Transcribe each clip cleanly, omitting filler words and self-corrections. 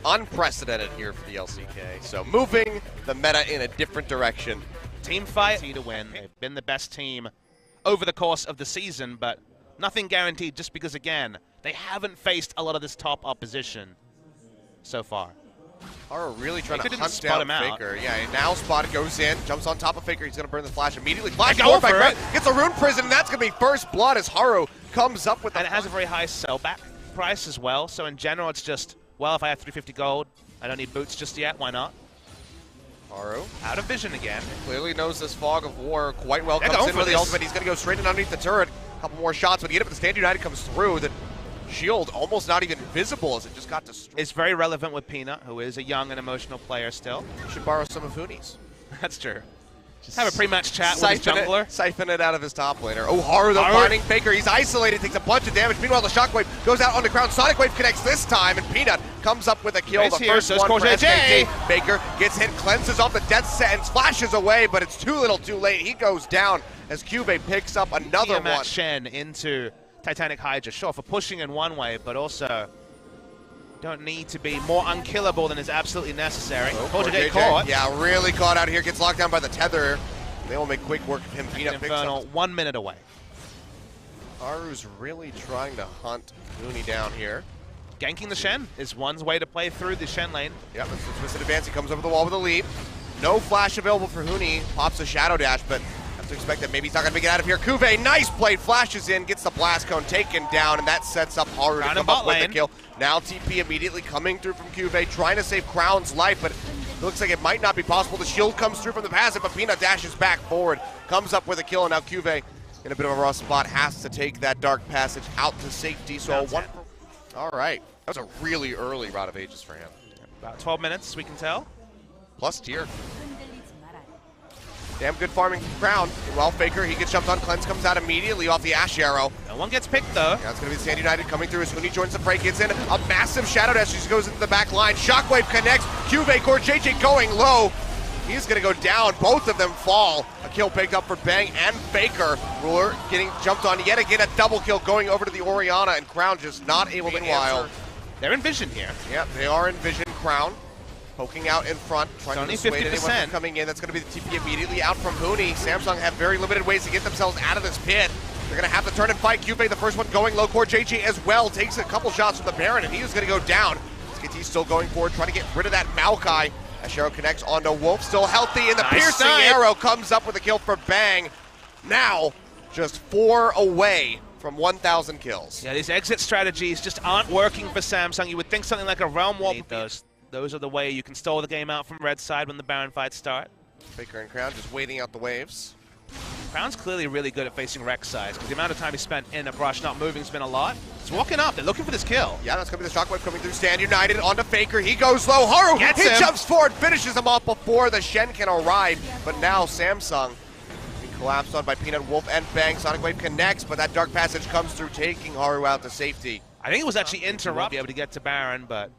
Unprecedented here for the LCK. So moving the meta in a different direction. Team fight to win. They've been the best team over the course of the season, but nothing guaranteed just because, again, they haven't faced a lot of this top opposition so far. Are really trying Faker to hunt spot down him out. Faker. Yeah, now Spot goes in, jumps on top of Faker. He's going to burn the flash immediately. Flash Go forward by for Greg. it. Gets a rune prison, and that's going to be first blood as Haru comes up with the... And it has a very high sellback price as well, so in general it's just, well, if I have 350 gold, I don't need boots just yet, why not? Haru out of vision again. Clearly knows this fog of war quite well. They're Comes going in for with the this. ultimate. He's going to go straight in underneath the turret. A couple more shots, but you get it, but the Stand United comes through. The shield almost not even visible as it just got destroyed. It's very relevant with Peanut, who is a young and emotional player still. You should borrow some of Hooney's. That's true. Just have a pre-match chat with his jungler. Siphon it out of his top laner. Oh, Haru though finding Faker. He's isolated, takes a bunch of damage. Meanwhile, the Shockwave goes out on the ground. Sonic Wave connects this time, and Peanut comes up with a kill. Nice the here, first so one for SKT. SKT. Baker gets hit, cleanses off the death sentence, flashes away, but it's too little too late. He goes down as Cube picks up another Tiamat one. Shen into Titanic Hydra. Sure, for pushing in one way, but also don't need to be more unkillable than is absolutely necessary. Oh, caught. Yeah, really caught out here. Gets locked down by the tether. They will make quick work of him. Peanut picks Infernal, up. 1 minute away. Haru's really trying to hunt Mooney down here. Ganking the Shen is one way to play through the Shen lane. Yep, it's a twisted advance. He comes over the wall with a leap. No flash available for Hooney. Pops a shadow dash, but have to expect that maybe he's not going to make it out of here. Kuve, nice play, flashes in, gets the blast cone taken down, and that sets up Haru to come up with the kill. Now TP immediately coming through from Kuve, trying to save Crown's life, but it looks like it might not be possible. The shield comes through from the passive, but Peanut dashes back forward, comes up with a kill, and now Kuve in a bit of a rough spot has to take that dark passage out to safety. So all right, that was a really early Route of Ages for him. About 12 minutes, we can tell. Plus tier. Damn good farming from Crown. Well, Faker, he gets jumped on. Cleanse comes out immediately off the Ash Arrow. No one gets picked, though. Yeah, it's going to be the Stand United coming through as Hooney joins the fray, gets in a massive Shadow Dash. He goes into the back line. Shockwave connects. Cube, Core JJ going low. He's going to go down. Both of them fall. A kill picked up for Bang and Faker. Ruler getting jumped on yet again. A double kill going over to the Orianna, and Crown just not able to answer. They're in vision here. Yep, they are in vision. Crown poking out in front, trying to dissuade anyone from coming in. That's going to be the TP immediately out from Hooney. Samsung have very limited ways to get themselves out of this pit. They're going to have to turn and fight. Cube, the first one going low. Core JJ as well takes a couple shots from the Baron, and he is going to go down. SKT still going forward, trying to get rid of that Maokai. Ash Arrow connects onto Wolf, still healthy, and the piercing arrow comes up with a kill for Bang. Now, just 4 away from 1,000 kills. Yeah, these exit strategies just aren't working for Samsung. You would think something like a Realm Warp. Those are the way you can stall the game out from red side when the Baron fights start. Faker and Crown just waiting out the waves. Crown's clearly really good at facing Rex sides, because the amount of time he spent in a brush not moving has been a lot. He's walking up. They're looking for this kill. Yeah, that's going to be the Shockwave coming through. Stand United onto Faker. He goes low. Haru, he jumps forward, finishes him off before the Shen can arrive. But now Samsung being collapsed on by Peanut, Wolf, and Bang. Sonic Wave connects, but that Dark Passage comes through, taking Haru out to safety. I think it was actually interrupted. Be able to get to Baron, but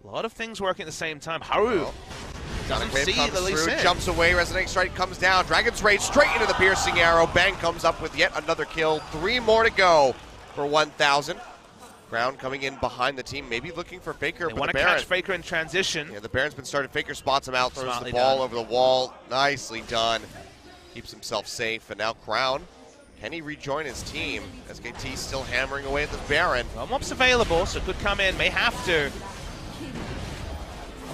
a lot of things working at the same time. Haru doesn't see the Lee Sin. Jumps away, Resonating Strike comes down. Dragon's Rage straight into the piercing arrow. Bang comes up with yet another kill. 3 more to go for 1,000. Crown coming in behind the team, maybe looking for Faker. They want to catch Faker in transition. Yeah, the Baron's been started. Faker spots him out, throws the ball over the wall. Nicely done. Keeps himself safe, and now Crown. Can he rejoin his team? SKT still hammering away at the Baron. Well, Mop's available, so could come in, may have to.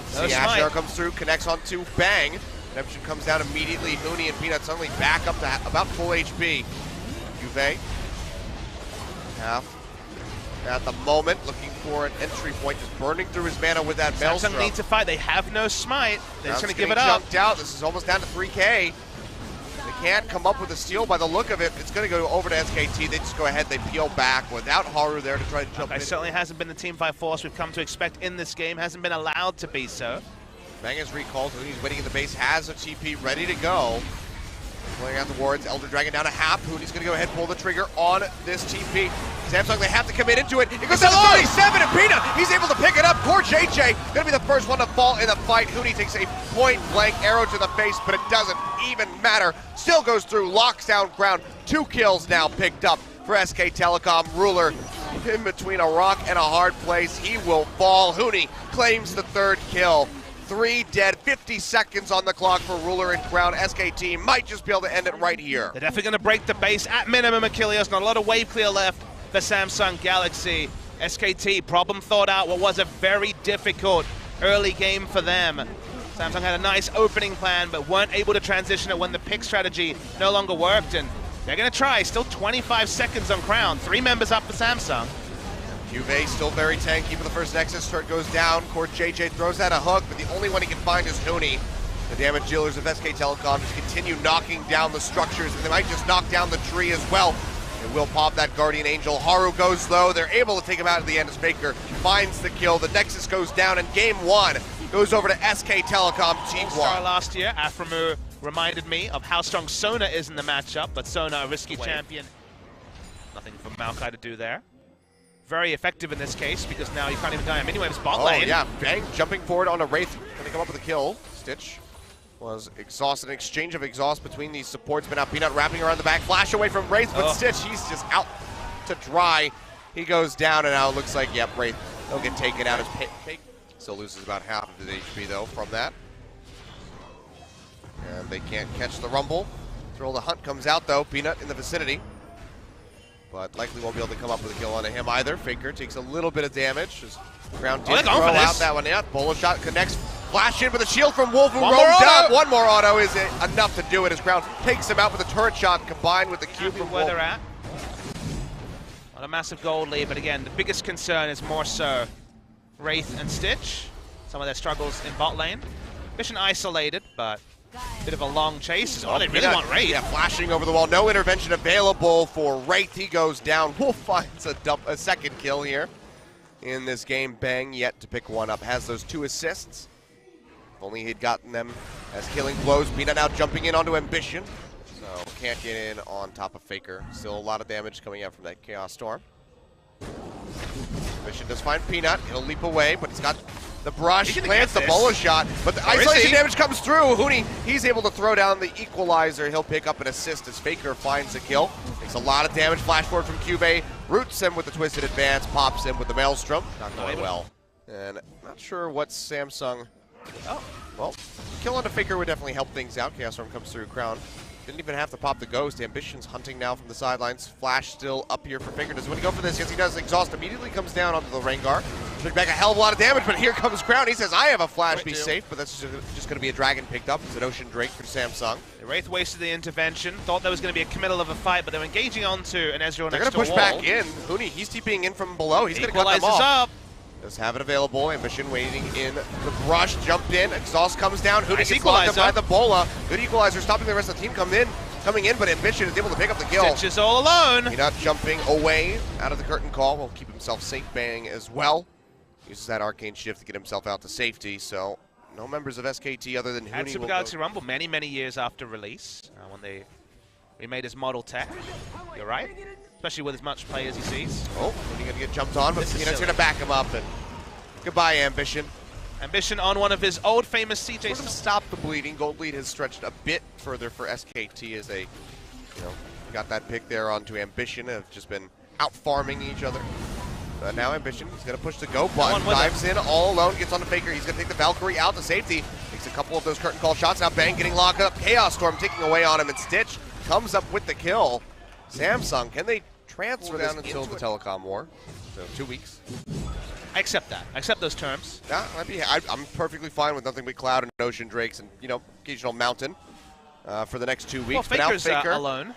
See, Ash Arrow comes through, connects onto Bang. Redemption comes down immediately. Hooney and Peanut suddenly back up to about full HP. Juve, half at the moment, looking for an entry point, just burning through his mana with that Maelstrom. Samsung needs to fight. They have no smite. They're just going to give it up. Jumped out. This is almost down to 3K. They can't come up with a steal by the look of it. It's going to go over to SKT. They just go ahead. They peel back without Haru there to try to jump in. Certainly hasn't been the teamfight force we've come to expect in this game. Hasn't been allowed to be so. Bang is recalled. Hooney's waiting in the base. Has a TP ready to go. Playing out the wards. Elder Dragon down to half. Hooney's going to go ahead and pull the trigger on this TP. Samsung, they have to commit into it. It goes down to 37, and Peanut, he's able to pick it up. Core JJ going to be the first one to fall in the fight. Hooney takes a point-blank arrow to the face, but it doesn't even matter. Still goes through, locks down Crown. 2 kills now picked up for SK Telecom. Ruler, in between a rock and a hard place. He will fall. Huni claims the third kill. 3 dead, 50 seconds on the clock for Ruler and Crown. SKT might just be able to end it right here. They're definitely going to break the base at minimum, Achilles. Not a lot of wave clear left for Samsung Galaxy. SKT, problem thought out what was a very difficult early game for them. Samsung had a nice opening plan, but weren't able to transition it when the pick strategy no longer worked, and they're going to try. Still 25 seconds on Crown. 3 members up for Samsung. Juve still very tanky for the first Nexus. Turret goes down. Court JJ throws out a hook, but the only one he can find is Huni. The damage dealers of SK Telecom just continue knocking down the structures, and they might just knock down the tree as well. It will pop that Guardian Angel. Haru goes low. They're able to take him out at the end as Faker finds the kill. The Nexus goes down, and game 1 goes over to SK Telecom Team 1. Last year, Aframu reminded me of how strong Sona is in the matchup, but Sona, a risky champion. Nothing for Maokai to do there. Very effective in this case, because now you can't even die him anyway. It's bot lane. Oh yeah, Bang jumping forward on a Wraith. Gonna come up with a kill. Stitch was exhausted. An exchange of exhaust between these supports, but now Peanut wrapping around the back. Flash away from Wraith, but Stitch, he's just out to dry. He goes down, and now it looks like, yep, Wraith, he'll get taken out as Pig. Still loses about half of his HP, though, from that. And they can't catch the Rumble. Thrill the Hunt comes out, though. Peanut in the vicinity. But likely won't be able to come up with a kill onto him either. Faker takes a little bit of damage. Just Crown did throw out that one. Yeah, Bola shot connects. Flash in with a shield from Wolf, who roams down. One more auto is enough to do it as Crown takes him out with a turret shot combined with the Q from where Wolf. they're at. Not a massive gold lead, but again, the biggest concern is more so Wraith and Stitch. Some of their struggles in bot lane. Mission isolated, but bit of a long chase. Oh, they really want Wraith. Yeah, flashing over the wall. No intervention available for Wraith. He goes down. Wolf finds a second kill here in this game. Bang yet to pick one up. Has those 2 assists. If only he'd gotten them as killing blows. Peanut now jumping in onto Ambition. So can't get in on top of Faker. Still a lot of damage coming out from that Chaos Storm. Ambition does find Peanut. He'll leap away, but he's got the brush, lands the Bola shot, but the isolation damage comes through. Huni, he's able to throw down the equalizer. He'll pick up an assist as Faker finds a kill. Takes a lot of damage. Flash forward from Cube. Roots him with the twisted advance. Pops him with the Maelstrom. Not going well. And not sure what Samsung... Oh, well, kill onto Faker would definitely help things out. Chaos Storm comes through Crown. Didn't even have to pop the Ghost. Ambition's hunting now from the sidelines. Flash still up here for Faker. Does he want to go for this? Yes, he does. Exhaust immediately comes down onto the Rengar. Took back a hell of a lot of damage, but here comes Crown. He says, I have a flash, be safe, but that's just going to be a dragon picked up. It's an Ocean Drake for Samsung. The Wraith wasted the intervention. Thought there was going to be a committal of a fight, but they're engaging onto an Ezreal They're next to going to push back in. Huni, he's TPing in from below. He's going to cut them off. Up. Does have it available. Ambition waiting in the brush. Jumped in. Exhaust comes down. Huni Nice gets locked up by the Bola. Good equalizer, stopping the rest of the team coming in, but Ambition is able to pick up the kill. Stitch is all alone. He's not jumping away out of the curtain call. Will keep himself safe. Bang as well. Uses that arcane shift to get himself out to safety. So no members of SKT other than Huni. Had Super Galaxy Rumble many, many years after release when they remade his model tech. You're right. Especially with as much play as he sees. Oh, Huni going to get jumped on, but Peanut's going to back him up. And goodbye, Ambition. Ambition on one of his old famous CJ. Sort of stop the bleeding. Gold lead has stretched a bit further for SKT as they, got that pick there onto Ambition. Have just been out farming each other. Now Ambition is going to push the go button. Dives in all alone. Gets on the Faker. He's going to take the Valkyrie out to safety. Takes a couple of those curtain call shots. Now Bang getting locked up. Chaos Storm taking away on him. And Stitch comes up with the kill. Samsung, can they transfer down until the Telecom War? So 2 weeks. I accept that. I accept those terms. Yeah, I'm perfectly fine with nothing but Cloud and Ocean Drakes and, occasional Mountain for the next 2 weeks. Well, Faker's Faker, alone.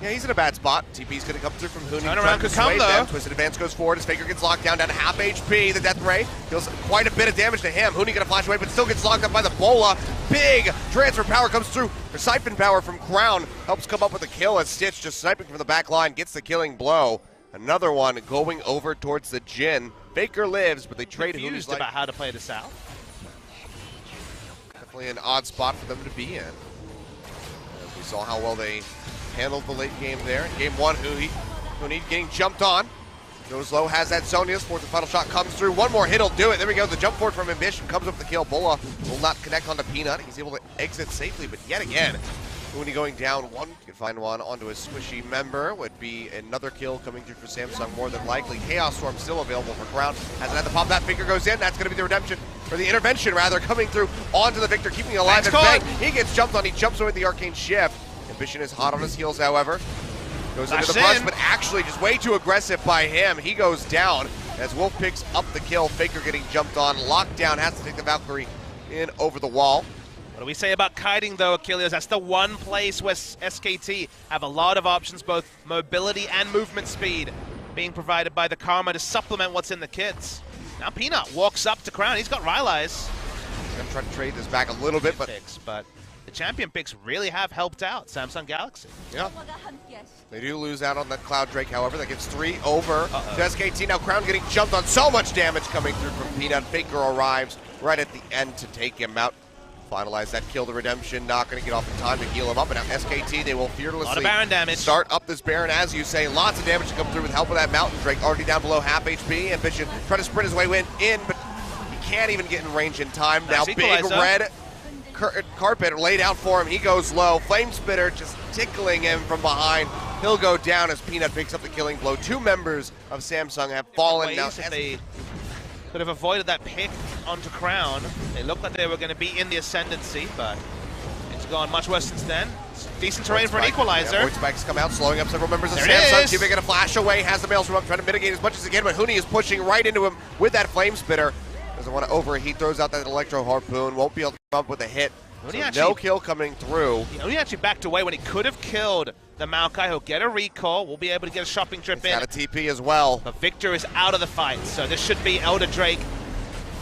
Yeah, he's in a bad spot. TP's going to come through from Huni. Turn around could come, though. Twisted Advance goes forward as Faker gets locked down to half HP. The Death Ray deals quite a bit of damage to him. Huni going to flash away, but still gets locked up by the Bola. Big transfer power comes through. The Siphon power from Crown helps come up with a kill as Stitch just sniping from the back line gets the killing blow. Another one going over towards the Jhin. Faker lives, but they trade Confused about how to play this out. Definitely an odd spot for them to be in. We saw how well they handled the late game there. In game 1, Huni getting jumped on. Goes low, has that Zonius. Fourth and final shot comes through. One more hit will do it. There we go. The jump forward from Ambition comes up with the kill. Bola will not connect onto Peanut. He's able to exit safely, but yet again, Huni going down one. Can find one onto a squishy member. Would be another kill coming through for Samsung more than likely. Chaos Storm still available for Crown. Hasn't had the pop. That finger goes in. That's going to be the redemption, or the intervention rather, coming through onto the Victor, keeping it alive. And bang, he gets jumped on. He jumps away with the arcane shift. Ambition is hot on his heels, however. Goes into the brush, but actually just way too aggressive by him. He goes down as Wolf picks up the kill. Faker getting jumped on. Locked down. Has to take the Valkyrie in over the wall. What do we say about kiting, though, Achilles? That's the one place where SKT have a lot of options, both mobility and movement speed, being provided by the Karma to supplement what's in the kits. Now Peanut walks up to Crown. He's got Rylai's. He's going to try to trade this back a little bit, but the champion picks really have helped out Samsung Galaxy. Yeah. They do lose out on the Cloud Drake, however. That gives 3 over to SKT. Now Crown getting jumped on. So much damage coming through from Peanut. Faker arrives right at the end to take him out. Finalize that kill, the redemption, not going to get off in time to heal him up. And now SKT, they will fearlessly start up this Baron, as you say. Lots of damage to come through with help of that Mountain Drake, already down below half HP. Ambition try to sprint his way in, but he can't even get in range in time. Now big red carpet laid out for him. He goes low. Flame Spitter just tickling him from behind. He'll go down as Peanut picks up the killing blow. 2 members of Samsung have fallen. Now they could have avoided that pick onto Crown. It looked like they were going to be in the ascendancy, but it's gone much worse since then. It's decent terrain for an equalizer. Yeah, Spikes come out, slowing up several members of Samsung. Cubing gonna flash away, has the Maelstrom up, trying to mitigate as much as he can, but Huni is pushing right into him with that Flame Spitter. Doesn't want to overheat, throws out that Electro Harpoon, won't be able to come up with a hit. So no kill coming through. He actually backed away when he could have killed the Maokai. He'll get a recall. We'll be able to get a shopping trip in. Got a TP as well. But Victor is out of the fight, so this should be Elder Drake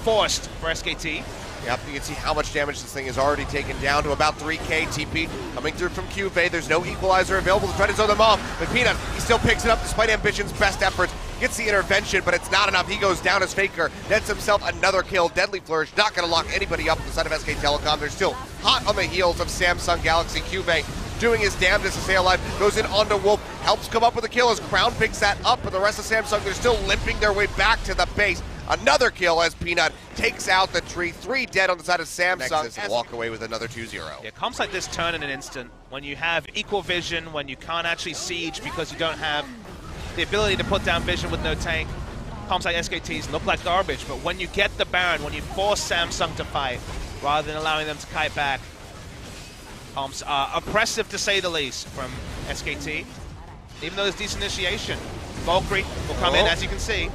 forced for SKT. Yep, you can see how much damage this thing has already taken down to about 3k. TP coming through from QV. There's no equalizer available to try to zone them off. But Peanut, he still picks it up despite Ambition's best efforts. Gets the intervention, but it's not enough. He goes down as Faker. Nets himself another kill. Deadly Flourish, not going to lock anybody up on the side of SK Telecom. They're still hot on the heels of Samsung Galaxy. QV doing his damnedest to stay alive. Goes in onto Wolf. Helps come up with a kill as Crown picks that up. But the rest of Samsung, they're still limping their way back to the base. Another kill as Peanut takes out the tree. 3 dead on the side of Samsung. And walk away with another 2-0. Yeah, comps like this turn in an instant. When you have equal vision, when you can't actually siege because you don't have the ability to put down vision with no tank. Comps like SKTs look like garbage, but when you get the Baron, when you force Samsung to fight, rather than allowing them to kite back, comps are oppressive to say the least from SKT. Even though there's decent initiation. Valkyrie will come in, as you can see.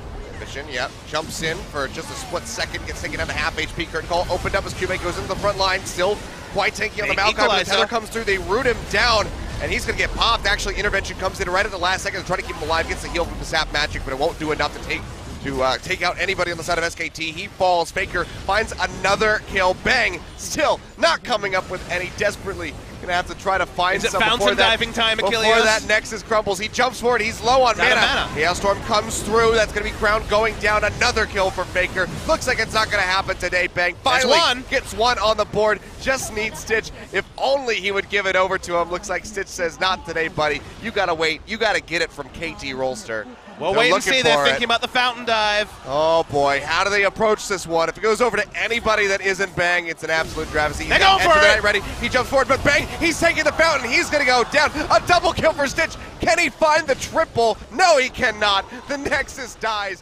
Yep, jumps in for just a split second, gets taken down to half HP. Curtain Call opened up as Cubate goes into the front line, still quite tanky on the Maokai, but the tether comes through, they root him down, and he's going to get popped. Actually, intervention comes in right at the last second to try to keep him alive, gets the heal from the Sap Magic, but it won't do enough to take out anybody on the side of SKT. He falls, Faker finds another kill, bang, still not coming up with any, desperately gonna have to try to find some before that Nexus crumbles. He jumps forward, he's low on mana. Chaos Storm comes through, that's gonna be Crown going down, another kill for Faker. Looks like it's not gonna happen today, bang. Finally gets one on the board, just needs Stitch. If only he would give it over to him. Looks like Stitch says, not today, buddy. You gotta wait, you gotta get it from KT Rolster. Well, wait and see. They're thinking about the fountain dive. Oh, boy. How do they approach this one? If it goes over to anybody that isn't Bang, it's an absolute travesty. They go for it. Ready. He jumps forward, but Bang, he's taking the fountain. He's going to go down. A double kill for Stitch. Can he find the triple? No, he cannot. The Nexus dies.